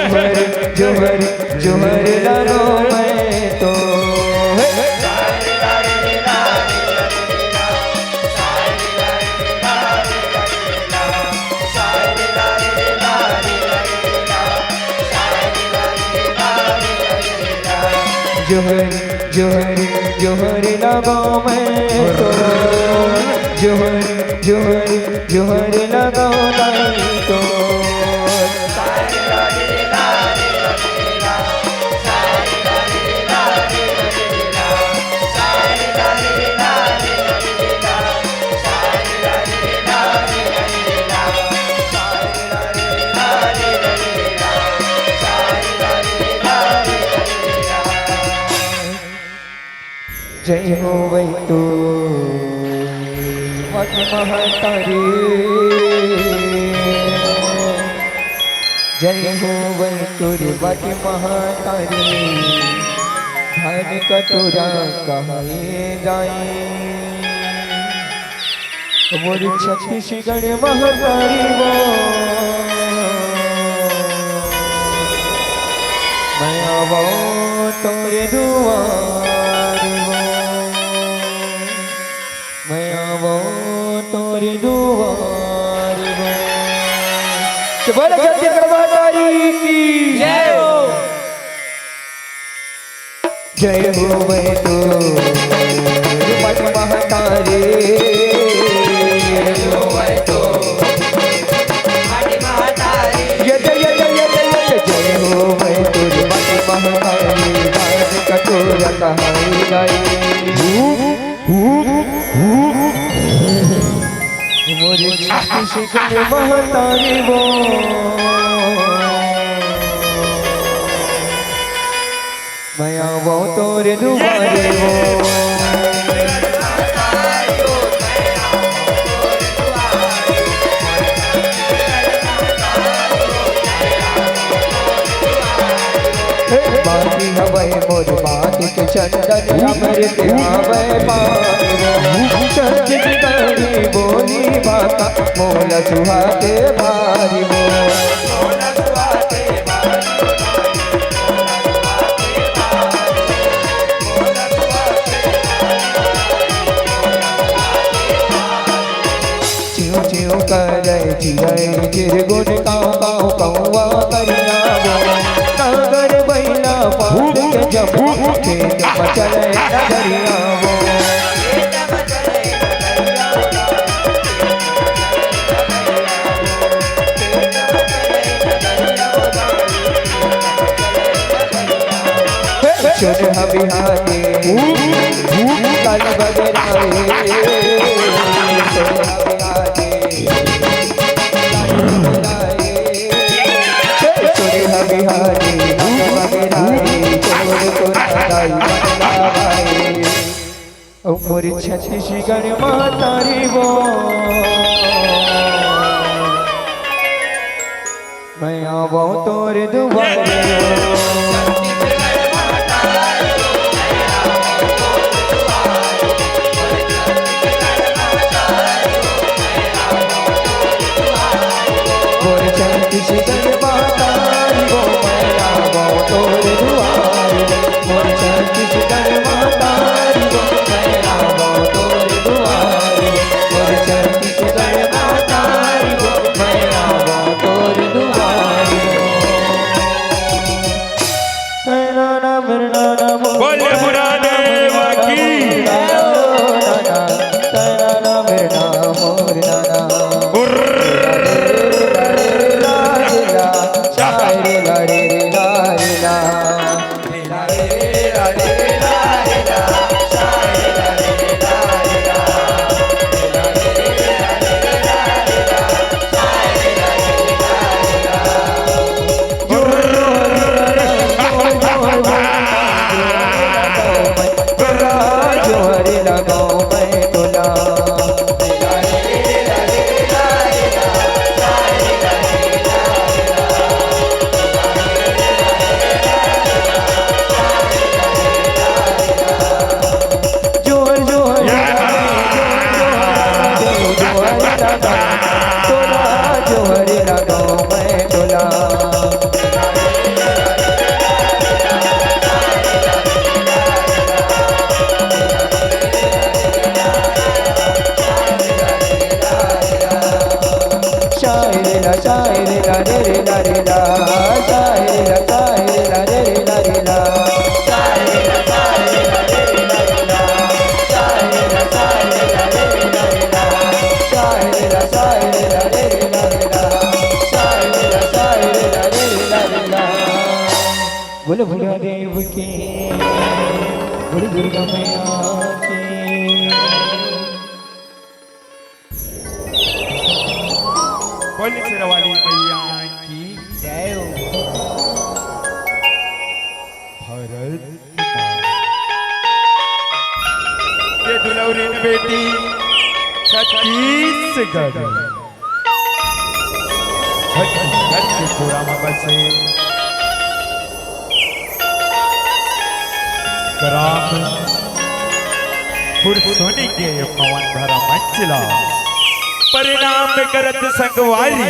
जोहर जोहर लगो मैं तो जोहर जोहर जोहर लगो मैं तो जोहर जोहर जोहर लगो मैं तो जय हो वै तो महतारी जय हो वै तुर बट महतारी धन कटोरा कहे जाए मोर छत्तीसगढ़ महतारी वो मैं आवो तोरे दुआर मैं आवो तोरे दुआर बोल महतारी की जय हो। जय हो मैं तो बट महतारी जय हो मैं तो बट महतारी जय हो मैं तो बट महतारी दान कटोरा कहाई गई मोरे छत्तीसगढ़ महतारी वो मैं आवो तोरे दुआरे वो बाकी हवै मोर बात के चंदन अमृत हवै पानी चंद की बोली बाका मोल सुहाते भारी वो चिऊ चिऊ करे चिड़ै चिरगुन काऊ काऊ कौआ करिया वो कागर बैला पाद के जब खेत मचले नगरिया वो चोर बिहारी काल बगराए चोर बिहारी मोर छत्तीसगढ़ महतारी वो मैं आवो तोरे दुआरे मोर छत्तीसगढ़ महतारी वो मैं आवो तोरे दुआरे मोर छत्तीसगढ़ महतारी वो मैं आवो तोरे दुआरे मोर छत्तीसगढ़ महतारी वो मैं आवो तोरे दुआरे तेरा नाम बोले मुरादेव की तेरा नाम मोर नाना जोहर लगाओ मैं तोला टोला जो हरेरा गाँव में टोला शायरे ला रे रे ला रे ला शायरे ला रे रे ला रे ला शायरे ला रे रे ला रे ला शायरे ला रे रे ला रे ला शायरे ला रे रे ला रे ला शायरे ला रे रे ला रे ला बोल भुला देव के बोल दुर्गा मैया की बोली शेरवाली मैया की जय हो भरत ये दुलौरी बेटी छत्तीसगढ़ के पूरा में बसे ग्राम पुरसोनी के पवन भरा मंचला परिणाम करत संगवारी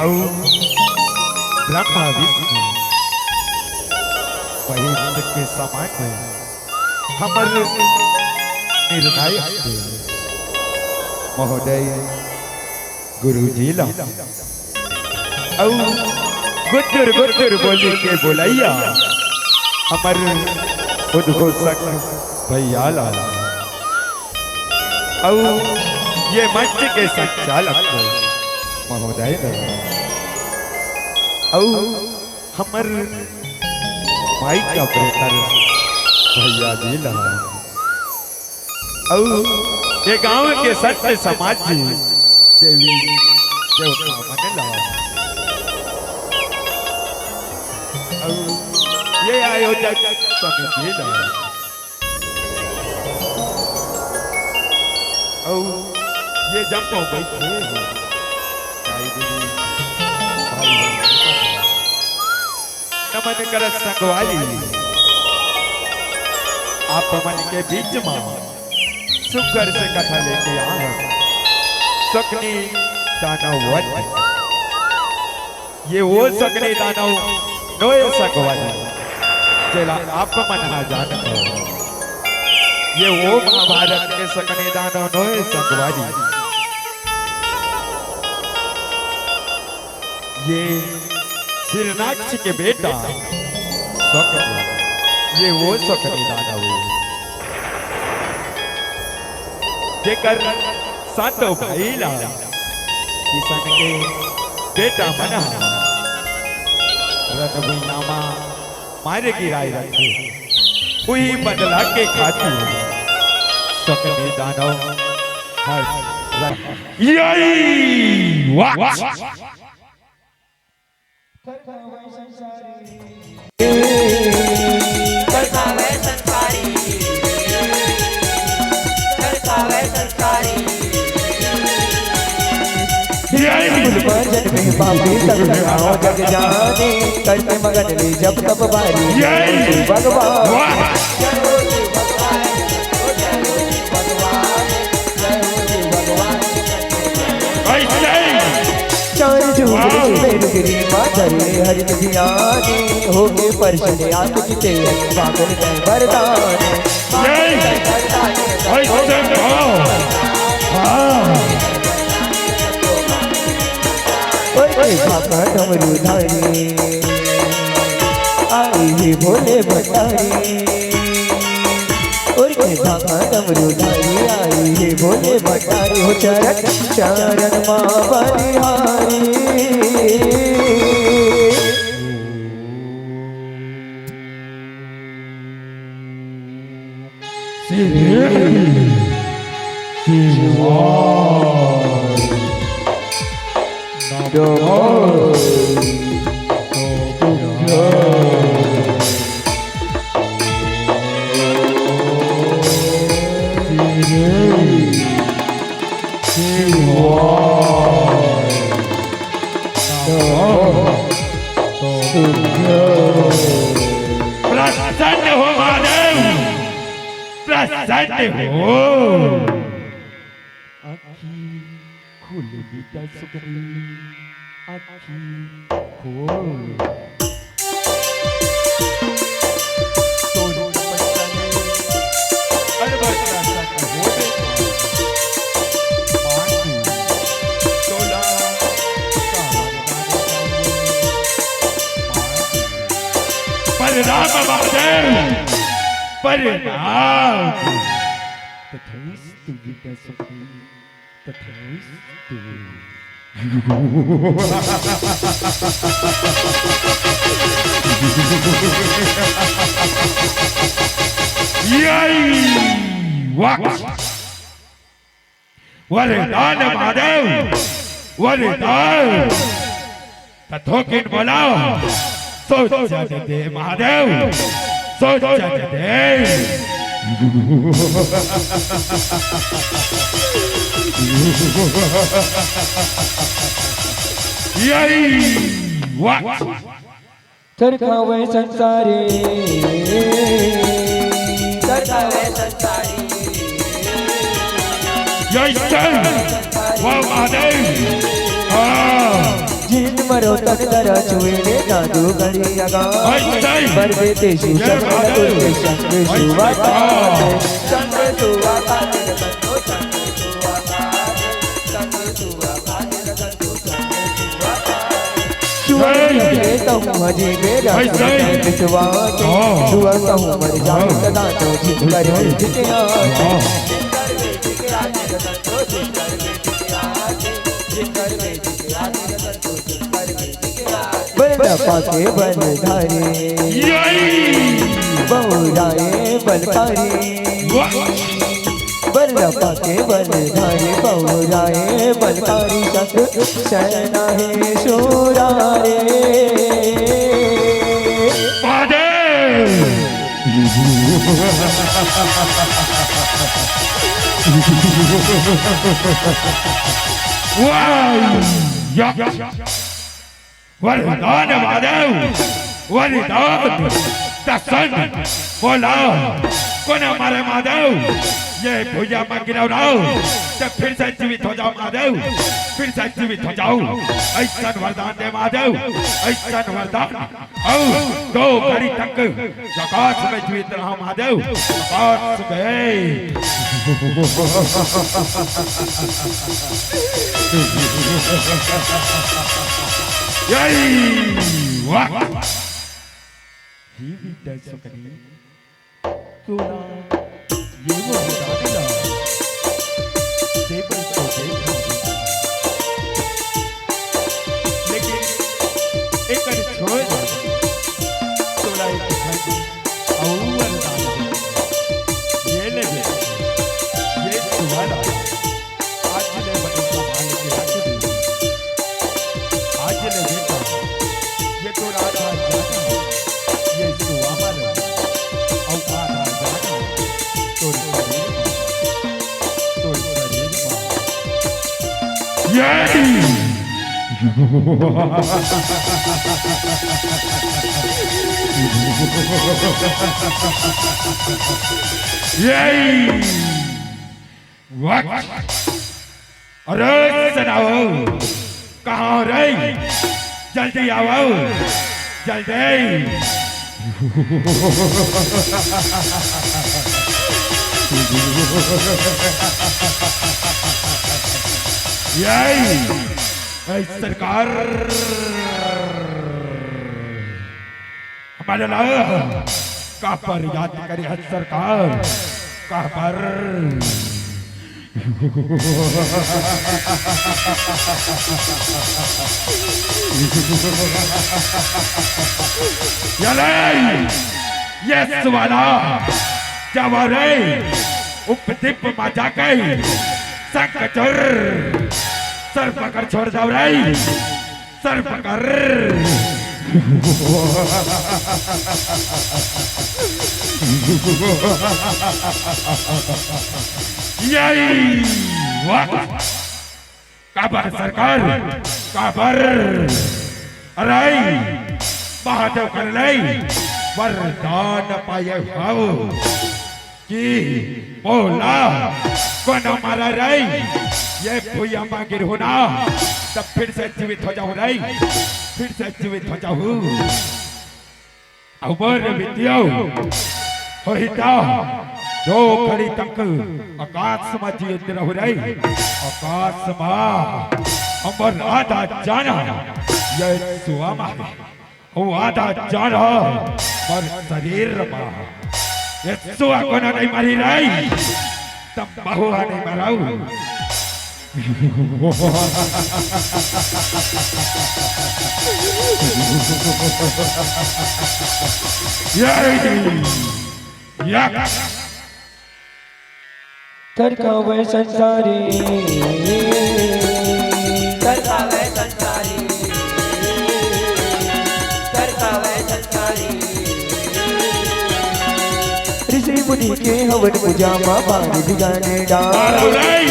औ ब्रह्मा विष्णु महेश के समान हमर निर्णायक महोदय गुरुजी ला औ गुद्दुर गुद्दुर बोली के बोलैया हमर उद्घोषक भैया ला औ ये मंच के संचालक महोदय औ हमर माइक का ऑपरेटर भैया जी लगा औ ये गांव के सत्य समाज जी देवी देवता मन लगा औ ये आयोजक समिति लगा औ ये जंपो बैठे नमन कर संगवाली आप मन के बीच में सुकर से कथा लेके आए सकनी दानव वन ये वो सकनी दानव नोए संगवाली चला आप मन ना जानते ये वो महाभारत के सकने दानव नोए संगवारी ये हिरणाक्ष के बेटा सकनी ये वो सकने दानव जेकर सातों भाई ला किसान के बेटा बना रणभूमियामा मारे गिराए रखे वही बदला के खातिर सकने दानव यही वाह भजन में बापी सब लगाओ जग जाने करते मगन ले जब तब बारी भगवान चार झूले में रुगरी माधरे हरि ध्याने हो गए परशने आत्मजिते बागल में वरदाने भाका डमरू धारी आई ही भोले भंडारी और के भाका डमरू धारी आई ही भोले भंडारी हो चरण चरण माँ बलिहारी प्रसन्न हो महादेव, प्रसन्न हो। आखी खोल बेटा सुकनी आखी खोल परिणाम महादेव परिणाम तथैस्तु बेटा सुखी तथैस्तु यही वक्त वरदान महादेव वरदान तथोकिन बोलाओ सोच जाने दे महादेव सोच जाने दे यही वक्त तरखावे संसारी तरखावे संसारी यही वो महादेव जिन मरो तन दरा छुए रे जादू गली लगा पर देते शु शंकर तुझे शंकर शुवा शंकर शुवा हजी मेरा विश्वा शुआ कहूँ मर जाऊँ सदा तो जित कर पाके बल धारे बहुराए बलकारी बल पाके बल धारे बहुराए बलकारी शस्त्र शरणा है शोरारे वरदान महादेव वरदान दर्शन बोला कौन हमारे महादेव ये भुजा में गिराओ जब फिर से जीवित हो जाओ महादेव फिर से जीवित हो जाओ ऐसा वरदान दे महादेव ऐसा वरदान आओ दो घड़ी तक आकाश में जीवित रहो महादेव आकाश में यही वाह ही भी दर्शक करी तोला ये वो दादा देव को देखा लेकिन एक कर छोड़ तोला एक खाई अव्वल दादा ये ले ये सुवाला आज ने बने को भाल के रख दी आज ने देखा ये तो राधा जाना ये सुवामर और आधा जाना तो शरीर यही यही वक्त अरे सुनाओ कहाँ रही जल्दी आओ जल्दी यही सरकार हमारे लाया कहाँ पर याद करे है सरकार कहाँ पर ये वाला जब रे उपदीप में जाके संकचर सर पकड़ छोड़ जाओ रे सर पकड़ यही वाह काबर सरकार काबर अरे महादेव कर ले वरदान पाए हो कि बोला कौन मारा रही ये भूया मांगिर हो ना तब फिर से जीवित हो जाऊं रही फिर से जीवित हो जाऊं अमर विद्यो होता दो घड़ी तक आकाश में जीवित रहो रही आकाश में अमर आधा जाना ये सुआमा है वो आधा जाना पर शरीर में ये सुआ को नहीं मारी रही तब बहुआ नहीं मराऊ तरकावे संसारी तरकावे संसारी तरकावे संसारी ऋषि मुनि के हवन पूजा माँ पानी बिगाने डाल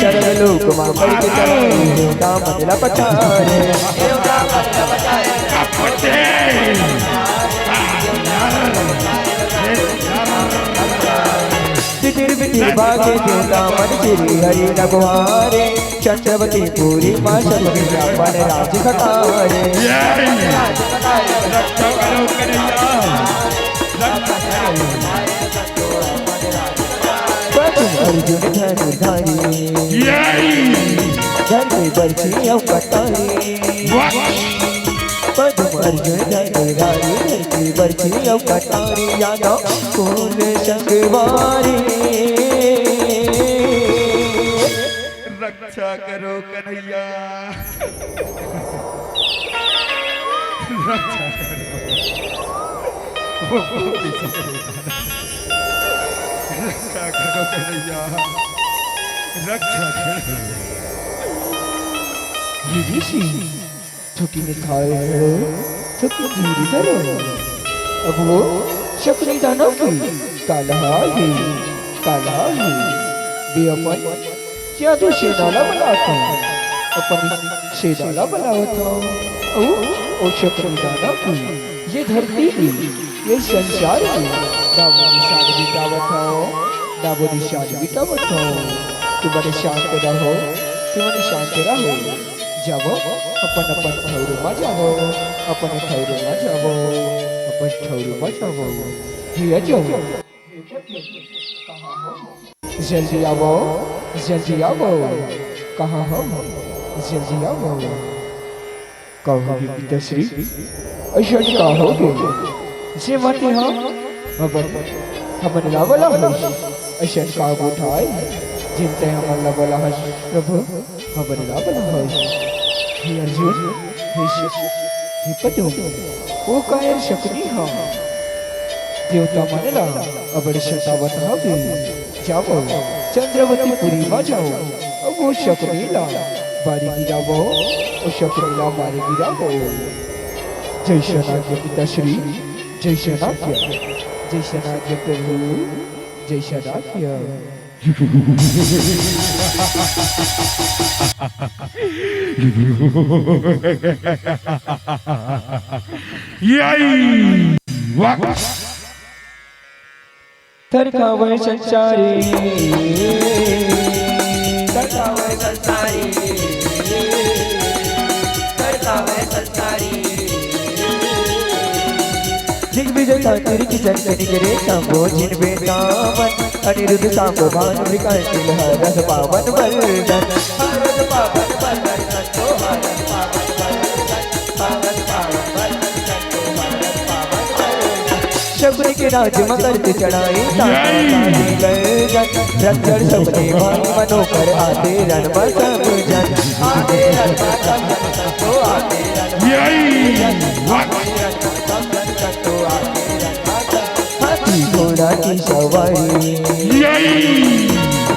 सरल लोक माँ पढ़ के चलाए देवता मंडला पछारे देवता मंडला पछारे तितिर बितिर भागे देवता मन चिरी हरि नगवारे चंद्रवती पूरी माँ शबरी रावण राज खटारे अर्जुन धनुधारी धन में बरछी अवतारी पद्म अर्जुन धनुधारी धन में बरछी अवतारी यादव कुल संगवारी रक्षा करो कन्हैया रक्षा करो कन्हैया रक्षा करो ये ऋषि छुट्टी में खाए हो छुट्टी धीरे धरो अब वो शकुनी दानव की काला ही बेअपन क्या तो शेदाला बनाता अपन शेदाला बनाता ओ शकुनी दानव की ये धरती की ये संसार की नामो निशान बितावत हो नामो निशान बितावत हो तुम्हारे शांत रहो तुम्हारे शांत रहो जाओ अपन ठौर में जाओ अपन ठौर में जाओ अपन ठौर में जाओ ये जाओ जल्दी आओ कहाँ हो जल्दी आओ कहोगे पिताश्री ऐसा कहोगे जे बातें हम हमन लावला हो ऐसा का उठाए जिनते हमन लावला है प्रभु हमन लावला है हे अर्जुन हे पदो वो कायर शकुनी हा देवता मानेला अबड़ शतावत हवे जाओ चंद्रवती पुरी में जाओ अब वो शकुनी ला बारी गिरावो ओ शकुनी ला मारी गिरावो जय शनाज्ञ पिताश्री जय शनाज्ञ प्रभु जय शनाज्ञ तरकावे संसारी तरकावे संसारी तरकावे संसारी दिग्विजय तांत्रिक की जनकनी गिरे सांबो जिन बेतावन अनिरुद्ध सांबो भानु विकांतिल हरस पावन वर्धन हरस पावन वर्धन संतो हरस पावन वर्धन पावन पावन वर्धन संतो हरस पावन वर्धन शबरी के राज में करते चढ़ाई ताने गर्जन रक्षण सबने भाई मनोकर आते रण में सब जन आते रण में सब जन संतो आते रण में संतो आते रण में हाथी घोड़ा की सवारी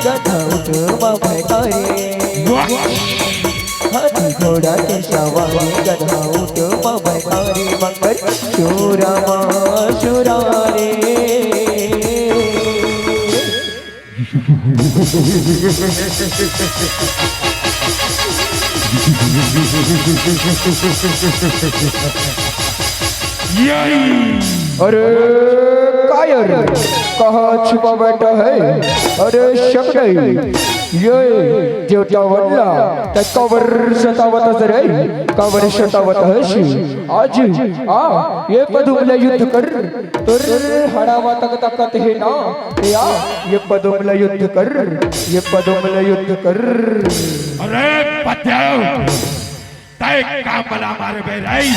गधा ऊँट में भैकारी हाथी घोड़ा के सवारी गधा ऊँट में भैकारी मंगल शूरा रे अरे कायर कहाँ छुपा बैठा है? अरे शक्ति ये देवतावल्ला त्या कवर शतावत रे कवर शतावत हशी आज ये पदुमला युद्ध कर तर हरावा तक ताकत है ना या ये पदुमला युद्ध कर ये पदुमला युद्ध कर। अरे पत्याव तय कामला मारे बेराई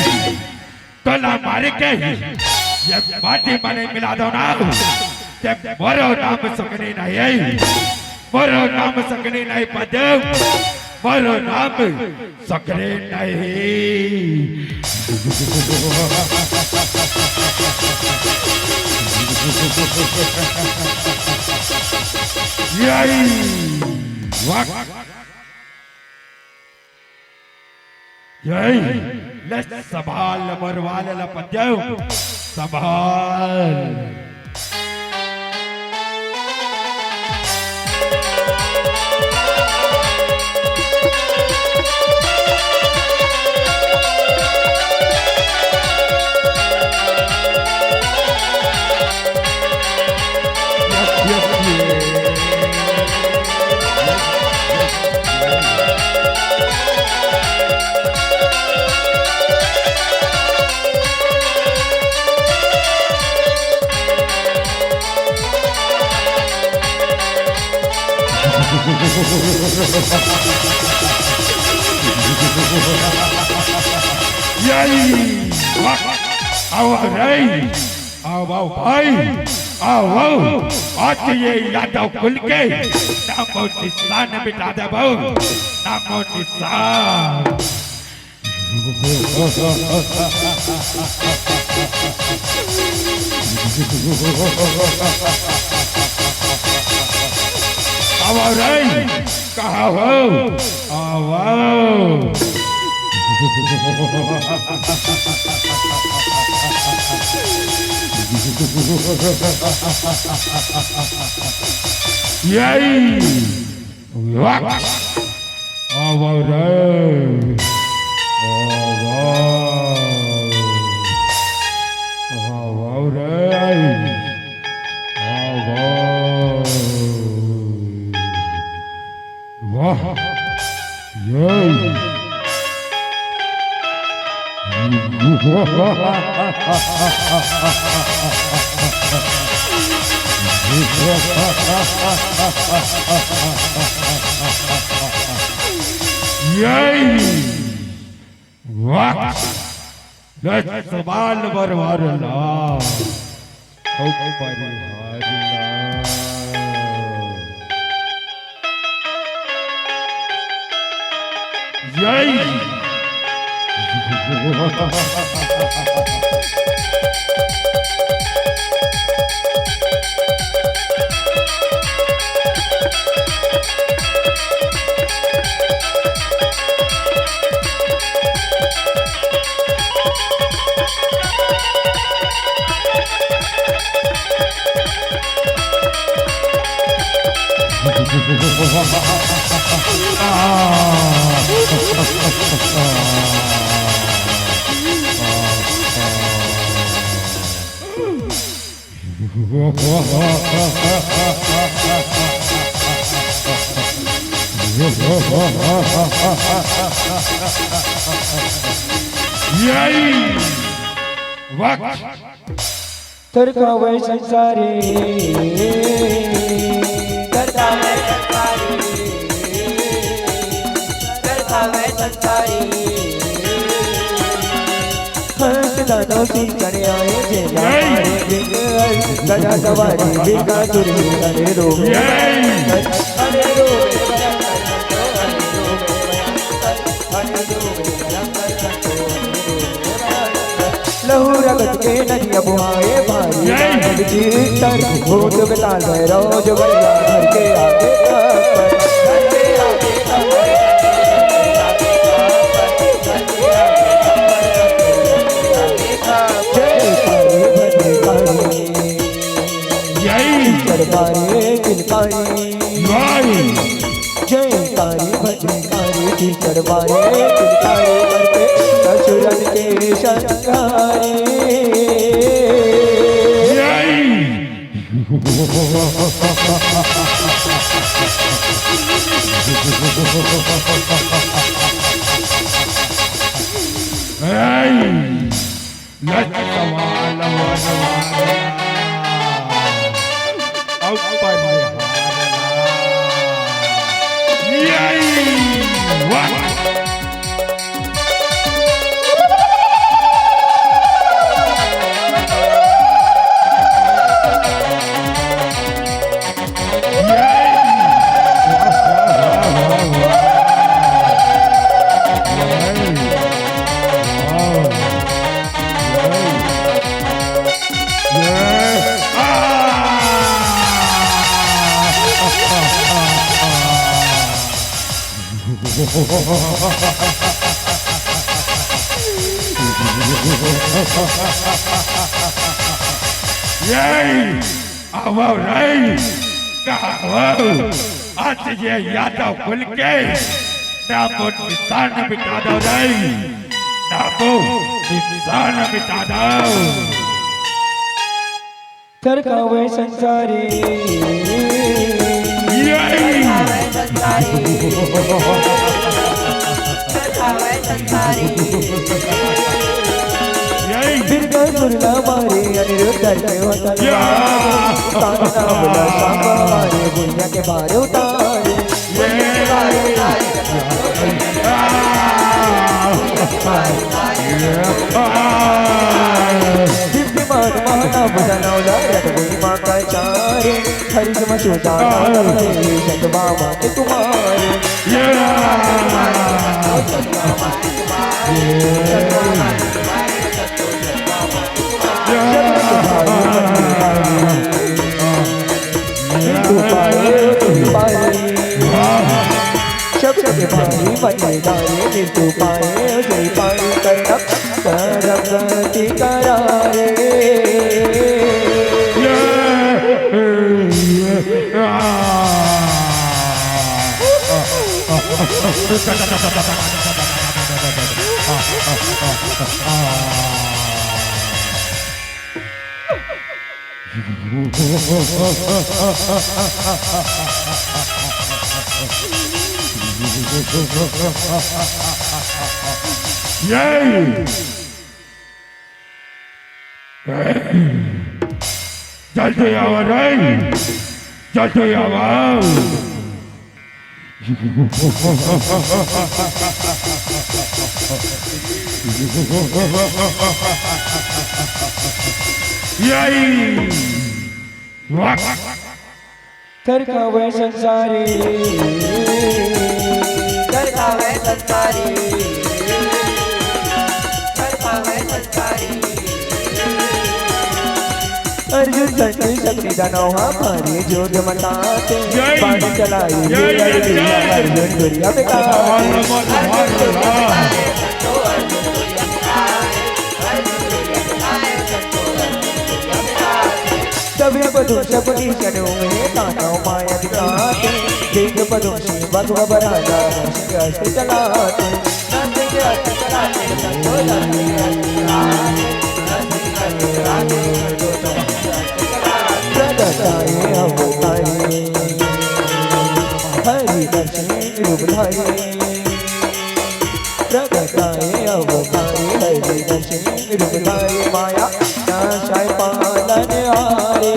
तोला मारे के ये बाती मने मिला दो ना ते मरो नाम सकने नहीं मरो नाम सकने नहीं पदम मरो नाम सकने नहीं। यही यही ले संभाल मरवाल लपद्यो संभाल। यही आओ रे आओ भाई आओ आज ये यादव कुल के नामो निशान मिटा दे बहु नामो निशान। आओ रे कहाँ हो आओ यही वक्त आओ रे आओ रे वाह यही यही वक्त संभाल बरवारला यही यही वक्त तरकावे संसारी करतावे संसारी करतावे संसारी हंस दानो सिंह करे आए जे मारे गजा सवारी बिगा तुरी अरे रो अरे रो लहू रगत के नदिया बुआए भाई जीतर भूत बेताल भैरव जोगैया घर के आगे दरबारे किलकारी जय कारी भद्रकारी की दरबारे किलकारी करके असुरन के संहारे आज ये यादव खुल के नामो निशान मिटा दो रे, नामो निशान मिटा दो। तरकावे संसारी बिरगा सुरला मारे अनिरुद्ध के होता ताना बोला सांबा मारे दुनिया के बारे उतारे दिव्य मान महाना बजाना उलाट कोई माँ का चारे हरि सम छोटा शत बाबा के तुम्हारे शब्द के भाई बने गाए मृत्यु पाए जय पाए करम करती करारे जल्दी आओ रे, जल्दी आओ। तरकावे संसारी तरकावे संसारी तरकावे संसारी अर्जुन शक्ति शक्ति दानव हमारे जोग मताते पानी चलाई अर्जुन दुनिया में सभी पदों सबकी चढ़ो में ताना माया दिखाते देख पदों से भगवा बराजा से चलाते प्रगटाए अवतारे हरि दर्शन रूपधारे प्रगटाए अवतारे हरि दर्शन रूपधारे माया नाशाय पालन हारे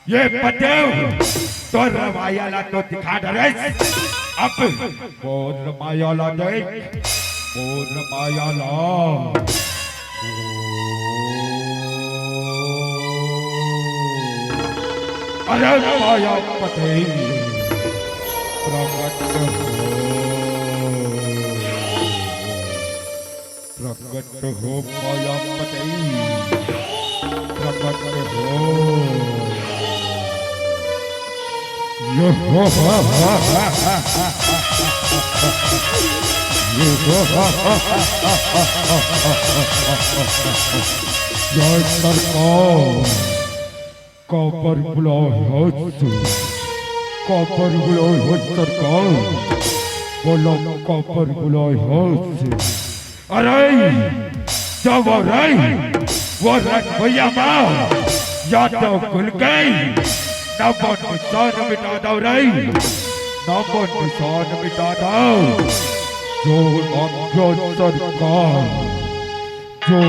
ये पटेव तो रमायाला तो दिखा दे अब बोल रमायाला देख बोल रमायाला अरे मायापते प्रकट हो मायापते प्रकट हो जय सरकार कॉपर बुलाओ कॉपर बुलाओ सरकार बोलो कॉपर बुलाओ अरे जब वो रख भैया माँ या तो खुल गई नंबर निशान मिटा दो रे नंबर निशान मिटा दो जो आज्ञा सरकार जो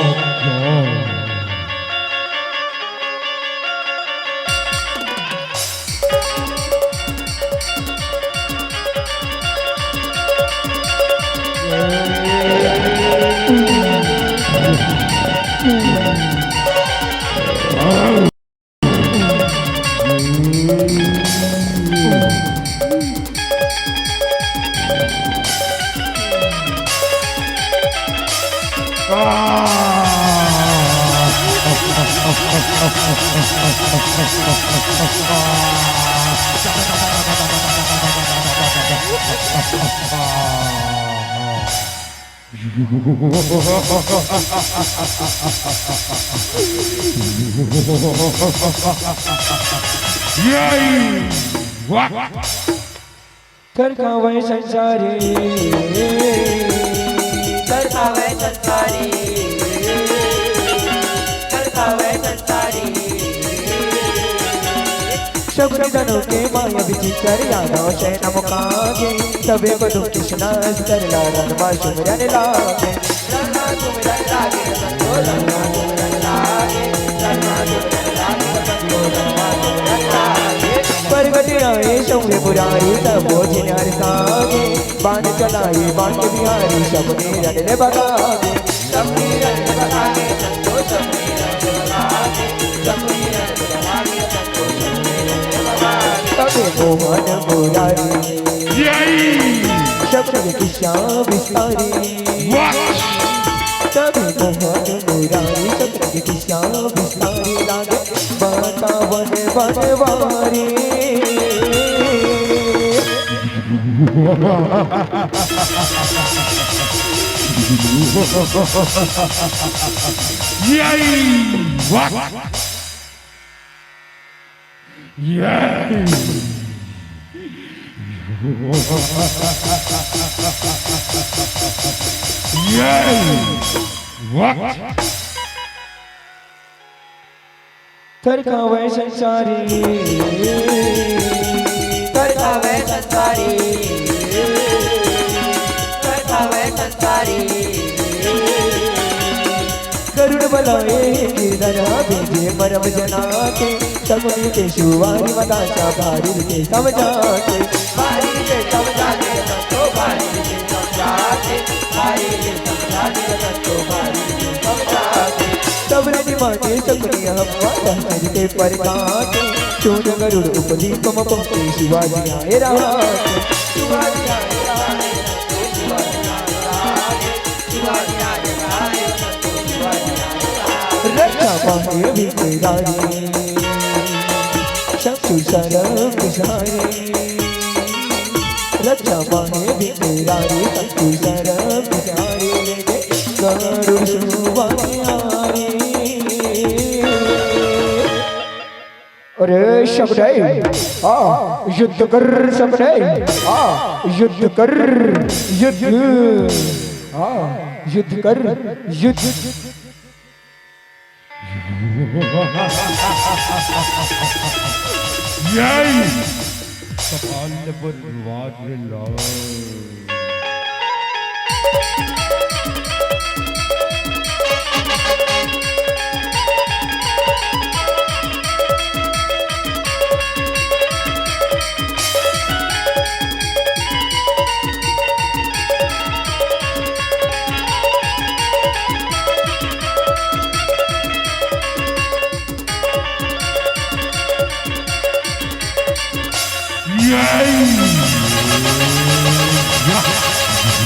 आज्ञा तरकावे संसारी तरकावे संसारी तरकावे संसारी शब्द जनों के माया विचित्र यादव से नमकागे सबे को दुख कृष्णा स्तर लारन माशुमरन लागे रंगा तुमरन लागे संतो रंगा तुमरन लागे रंगा तुमरन लागे संतो रंगा तुमरन लागे परगट आए शौर्य बुराई तब बोझ नार सागे बाण चलाए बाण के बिहारी सबने रन ले बगागे सबनी रन लगागे संतो सबनी रन लगागे सबनी रन लगागे संतो सबनी रन लगागे तबे मोहन मुरारी शब्द किशा विस्तारी तबे मोहन मुरारी शब्द किशा विस्तारी लागे बाता वन बनवारी तरकावे संसारी तरकावे संसारी तरकावे संसारी करुण बलाए गिरधरा भेजे परम जना के सगुनी के शुवारी मदाशा भारी के समझाते भारी के समझाते संतो भारी के समझाते भारी के समझाते संतो भारी के समझाते सबरे दिमागे सगुनी हवा दहर के परगाते चोर गरुड़ उपदी कम पंक्ति शिवाजी आए राते शिवाजी आए राते संतो शिवाजी आए राते शिवाजी आए राते संतो शिवाजी आए राते रक्षा पाए विरारी शत्रु सरम विसारे रक्षा पाए विरारी शत्रु सरम विसारे लेके गरुड़ शुवारी आए अरे शबड़े आ युद्ध कर शबड़े आ युद्ध कर युद्ध आ युद्ध कर युद्ध कपाल पर वाज लाओ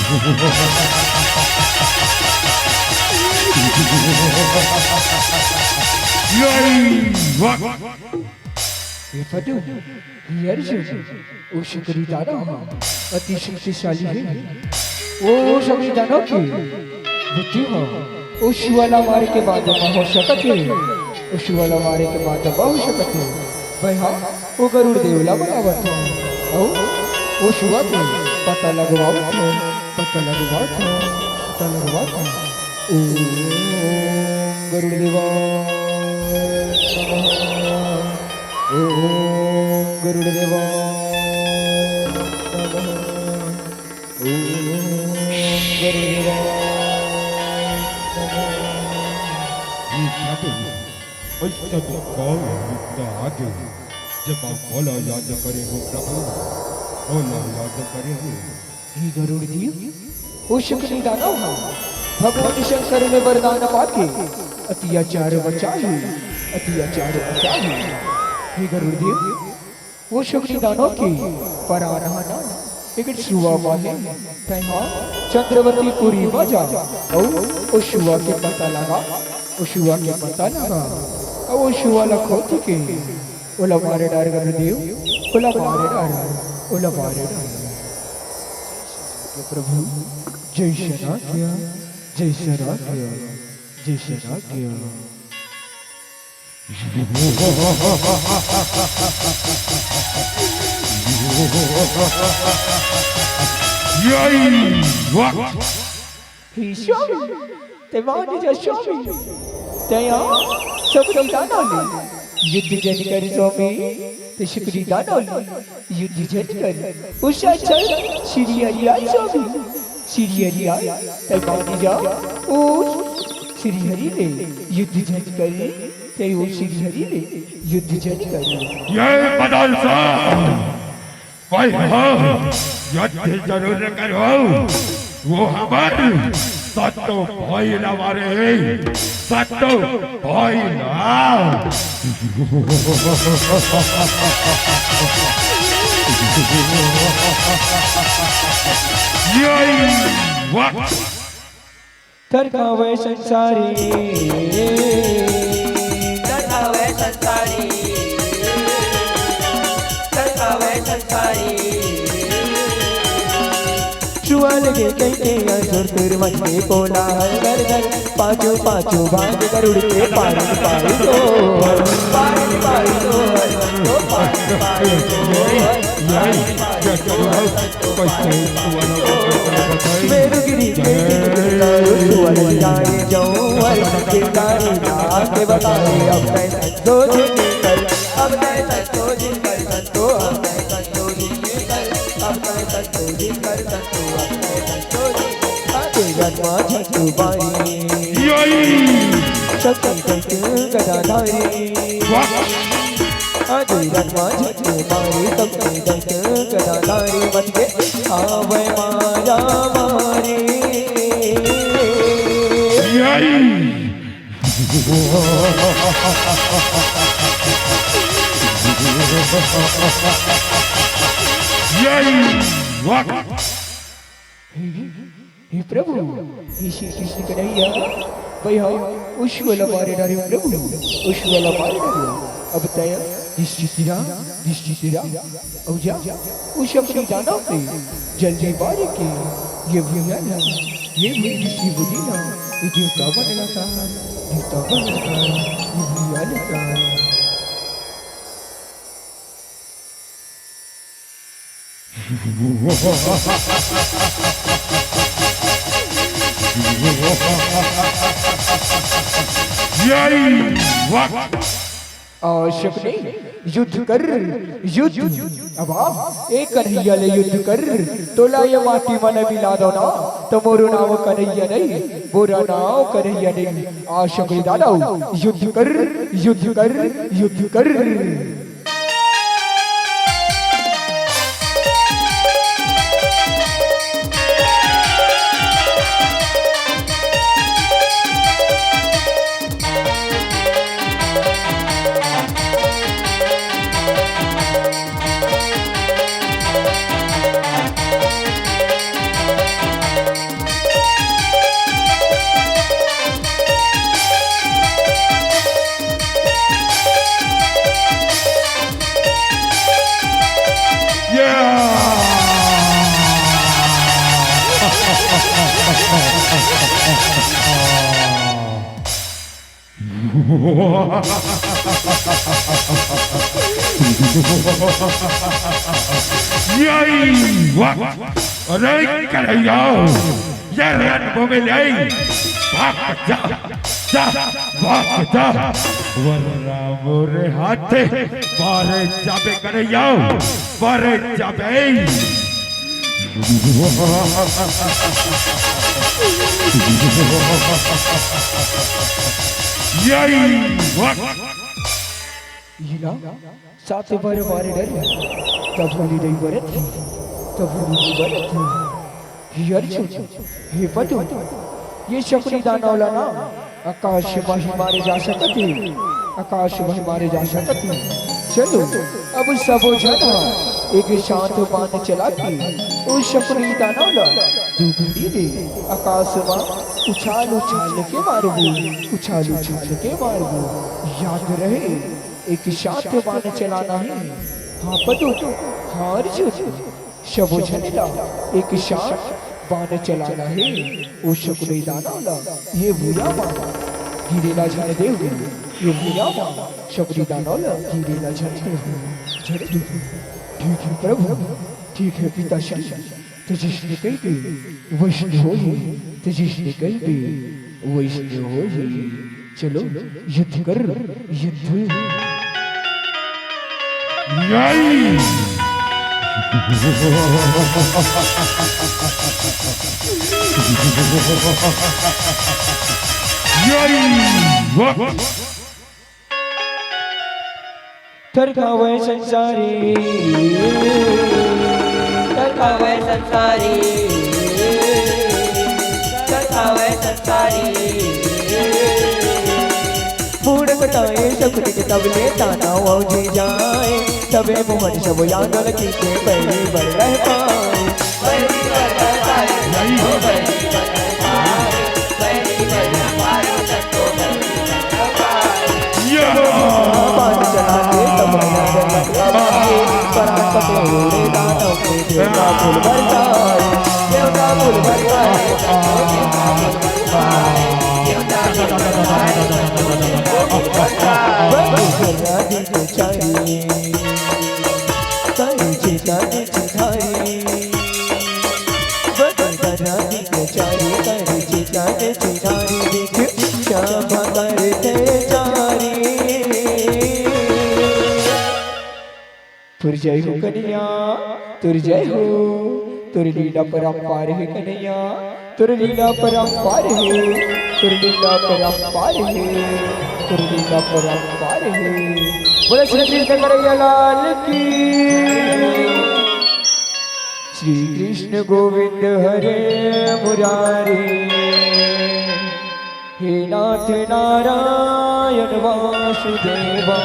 ये फटू ये अर्जुन वो शंकरी दानव अति शक्तिशाली है। वो शंकरी दानव की बुद्धि हो उस वाला मारे के बाद में हो सकत है। उस वाला मारे के बाद में हो सकत है भाई। हाँ वो गरुड़ देवला बनावत है और वो शुआ को पता लगवाओ तो पता लगवाओ तो पता लगवाओ तो ओम गरुड़ देवा ओम गरुड़ देवा ओम गरुड़ देवा। ऐसा तो कौन इतना आगे जब आप बोला याद करे हो प्रभु बोला याद करे हो। हे गरुड़ जी वो शंकरी दानव भगवान शंकर ने वरदान पाके अत्याचार बचाए अत्याचार बचाए। हे गरुड़ देव वो शंकरी दानव की पराराहना एक शुआ वाले तैहा चंद्रवती पुरी बजा और वो शुआ के पता लगा वो शुआ के पता लगा और वो शुआ लखो के ओला मारे डार गरुड़ देव ओला मारे डार ओला मारे डार। प्रभु जय शनाख्य जय शनाख्य जय शनाख्य। स्वामी तेवानी जा स्वामी तया सब दानव युद्ध जन कर स्वामी ते शुक्री दानव युद्ध जन कर उषा चल श्री हरिया स्वामी श्री हरिया तेवानी जा ओ श्री हरि ने युद्ध जन कर ते ओ श्री हरि ने युद्ध जन कर। ये बदल सा भाई हाँ युद्ध जरूर करो वो हमारे सत्तो भाई ना मारे सत्तो भाई ना। तरकावे संसारी तरकावे संसारी तरकावे संसारी शुआ लगे कहते असुर तुर मचे कोला हर घर घर पाँचों पाँचों भाग गरुड़ के पार पार दो पार दो तो पार मेरू गिरी के शुआ लग जाए जाऊँ हर के गाड़ी आके बताए अब मैं दो दिन कर अब मैं संतो दिन कर संतो अब मैं संतो दिन कर अब मैं संतो दिन कर संतो अब मैं संतो दिन आगे जन्मा झटू बारी शक्ति शक्ति गदाधारी आगे जन्मा झटू बारी शक्ति शक्ति गदाधारी बन के आवे माया मारे। हे प्रभु हे श्री कृष्ण कन्हैया भैया उष्वल मारे डारे प्रभु उष्वल मारे डारे अब तय निश्चित अब जा उस अपनी दानव पे जल्दी मारे के ये भैया ना ये मेरी सी बुद्धि ना ये देवता बनना था ये भैया था। आवश्यक नहीं युद्ध कर युद्ध अब आप एक कन्हैया ले युद्ध कर तोला ये माटी मन मिला दो ना तो मोरू नाम कन्हैया नहीं बोरा नाम कन्हैया नहीं। आवश्यक दादा युद्ध कर युद्ध कर युद्ध कर। यही वक्त अरे कन्हैया ये रणभूमि ले भाग जा जा भाग जा वरना मोरे हाथे मारे जाबे कन्हैया मारे जाबे यही वक्त हीरा साथ बार मारे डर तब होली नहीं बरत तब होली नहीं बरत यार हे पतु ये शकुनी दानौला ना आकाश में मारे जा सकते आकाश में मारे जा सकते चलो अब सब जना एक शांत बाण चला के उस शकुनी दानौला दुगड़ी दे आकाश में उछाल उछाल के मारबू उछाल उछाल के मारबू याद रहे एक शांत बाण चलाना है हाँ पतु हार जो शबो झंडा एक शांत बाण चलाना है ओ शकुनी दानौला ये भूया माना गिरेला झड़ देव ये भूया माना शकुनी दानौला गिरेला झड़ देव ठीक है प्रभु ठीक है पिता शंकर तेजस्वी कही भी वैष्णव हो ही तेजस्वी कही भी वैष्णव हो ही चलो युद्ध कर युद्ध यही थरकावे संसारी तरकावे संसारी तरकावे संसारी मूड बताए शकुनी के तबले ताना औजे जाए तबे मोहन सब याद लगी के पहले बढ़ रह पाए बड़ी बड़ा पाए ओ बड़ी बड़ा पाए बड़ी बड़ा पाए सबको बड़ी बड़ा पाए पान चला के तब लगाए परात पकड़े दानों के देवता फूल बरसाए देवता फूल बरसाए देवता फूल बरसाए देवता फूल बरसाए राधे को चाहिए तारी चिता चितारी बदल राधे को चाहिए तारी चिता चितारी देख शाबा करते चारी तुर जय हो कन्हैया तुर जय हो तुर लीला परंपार है कन्हैया तुर लीला परंपार है तुर लीला परंपार है तुर लीला परंपार है बोले श्री कृष्ण कन्हैया लाल की श्री कृष्ण गोविंद हरे मुरारी हे नाथ नारायण वासुदेवा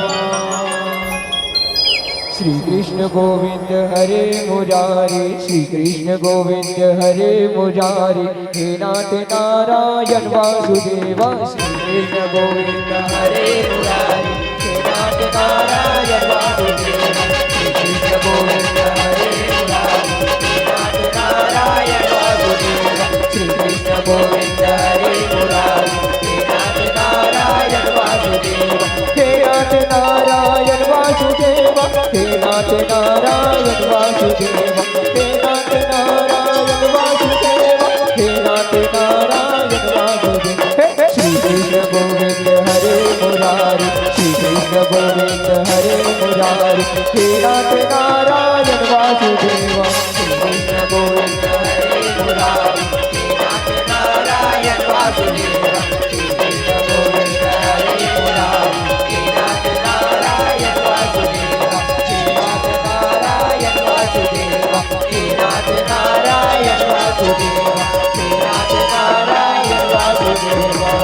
श्री कृष्ण गोविंद हरे मुरारी श्री कृष्ण गोविंद हरे मुरारी हे नाथ नारायण वासुदेवा श्री कृष्ण गोविंद हरे मुरारी हे नाथ नारायण वासुदेवा श्री कृष्ण गोविंद हरे मुरारी हे नाथ नारायण वासुदेवा श्री कृष्ण गोविंद हरे मुरारी हे नाथ नारायण वासुदेवा हे नाथ नारायण वासुदेवा हे नाथ नारायण वासुदेवा हे नाथ नारायण वासुदेवा हे नाथ नारायण वासुदेवा श्री कृष्ण गोविंद हरे मुरारी श्री कृष्ण गोविंद हरे मुरारी हे नाथ नारायण वासुदेवा श्री कृष्ण गोविंद हरे मुरारी हे नाथ नारायण वासुदेवा श्री कृष्ण गोविंद हरे मुरारी हे नाथ नारायण वासुदेवा हे नाथ नारायण वासुदेवा हे नाथ नारायण वासुदेवा हे नाथ नारायण वासुदेवा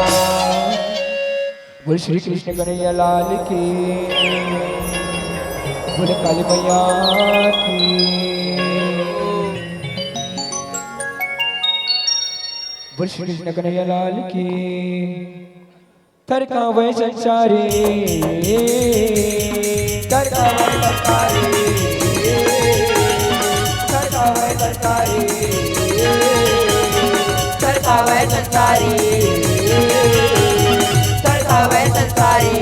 बोल श्री कृष्ण कन्हैया लाल की बोल काली मैया की बोल श्री कृष्ण कन्हैया लाल की तरकावे संसारी तरकावे संसारी तरकावे संसारी सरखावे संसारी सरखावे संसारी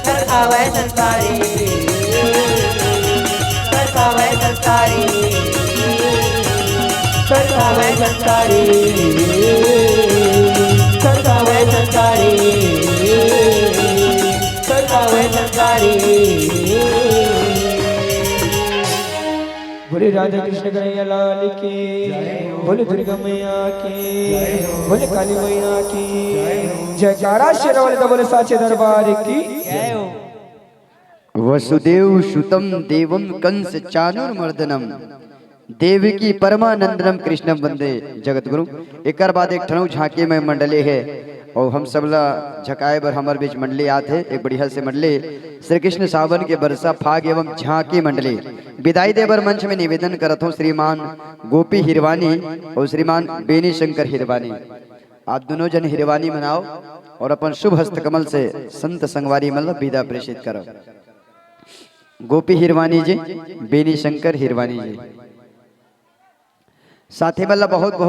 सरखावे संसारी सरखावे संसारी सरखावे संसारी सरखावे संसारी सरखावे संसारी। बोले राधा कृष्ण कन्हैया लाल की, बोले दुर्गा मैया की, बोले काली मैया की जयकारा। शेरावाली का बोले साचे दरबार की। वसुदेव सुतम देवम कंस चाणूरमर्दनम देवकी परमानंदनम कृष्णम वंदे जगतगुरु। एक बाद एक ठनऊ झांकी में मंडली है और हम सबला झकाए बर हमारे बीच मंडली आते एक बढ़िया से मंडली श्री कृष्ण सावन के बरसा फाग एवं झांकी मंडली विदाई देवर मंच में निवेदन करत हूँ श्रीमान गोपी हिरवानी और श्रीमान बेनी शंकर हिरवानी। आप दोनों जन हिरवानी मनाओ और अपन शुभ हस्त कमल से संत संगवारी मतलब विदा प्रेषित करो। गोपी हिरवानी जी, बेनी शंकर हिरवानी जी, साथी मतलब बहुत बहुत